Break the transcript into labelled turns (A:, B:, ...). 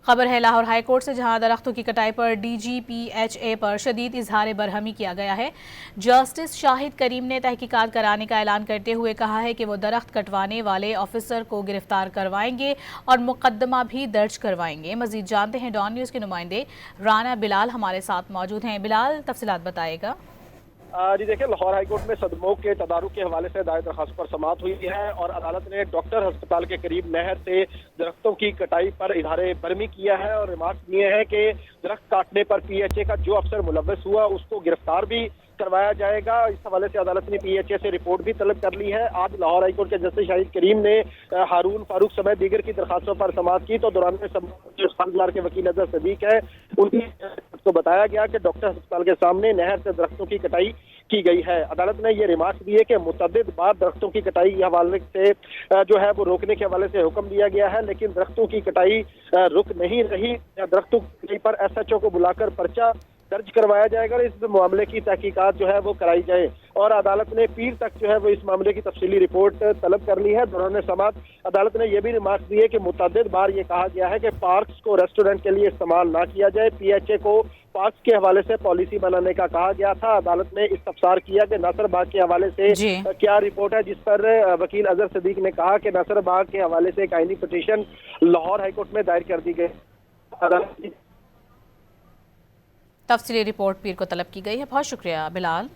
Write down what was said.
A: खबर है लाहौर हाईकोर्ट से, जहां दरख्तों की कटाई पर DGPHA पर शदीद इजहार बरहमी किया गया है। जस्टिस शाहिद करीम ने तहकीकात कराने का ऐलान करते हुए कहा है कि वो दरख्त कटवाने वाले ऑफिसर को गिरफ्तार करवाएंगे और मुकदमा भी दर्ज करवाएंगे। मजीद जानते हैं डॉन न्यूज़ के नुमाइंदे राना बिलाल हमारे साथ मौजूद हैं। बिलाल, तफसीलात बताएगा।
B: जी देखिए, लाहौर हाईकोर्ट में सदमों के तदारुक के हवाले से दायर दरखास्त पर समाअत हुई है और अदालत ने डॉक्टर अस्पताल के करीब नहर से दरख्तों की कटाई पर इजहार बरहमी किया है और रिमार्क दिए हैं कि दरख्त काटने पर PHA का जो अफसर मुलव्वस हुआ उसको गिरफ्तार भी करवाया जाएगा। इस हवाले से अदालत ने PHA से रिपोर्ट भी तलब कर ली है। आज लाहौर हाईकोर्ट के जस्टिस शाहिद करीम ने हारून फारूक समेत दीगर की दरखास्तों पर समाअत की तो दौरान में के वकील अजहर सदीक है उनकी को बताया गया कि डॉक्टर अस्पताल के सामने नहर से दरख्तों की कटाई की गई है। अदालत ने ये रिमार्क दिए कि मुतअद्दिद बार दरख्तों की कटाई के हवाले से जो है वो रोकने के हवाले से हुक्म दिया गया है, लेकिन दरख्तों की कटाई रुक नहीं रही। दरख्तों की कटाई पर SHO को बुलाकर पर्चा दर्ज करवाया जाएगा और इस मामले की तहकीकात जो है वो कराई जाए। और अदालत ने पीर तक जो है वो इस मामले की तफसीली रिपोर्ट तलब कर ली है। दौरान समाअत अदालत ने यह भी रिमार्क दिए कि मुतअद्दिद बार ये कहा गया है कि पार्क्स को रेस्टोरेंट के लिए इस्तेमाल ना किया जाए। PHA को पार्क्स के हवाले से पॉलिसी बनाने का कहा गया था। अदालत ने इस्तफसार किया कि नासिर बाग के हवाले से क्या रिपोर्ट है, जिस पर वकील अजहर सदीक ने कहा कि नासिर बाग के हवाले से एक आईनी पिटीशन लाहौर हाईकोर्ट में दायर कर दी गई। अदालत
A: तफसीली रिपोर्ट पीर को तलब की गई है। बहुत शुक्रिया बिलाल।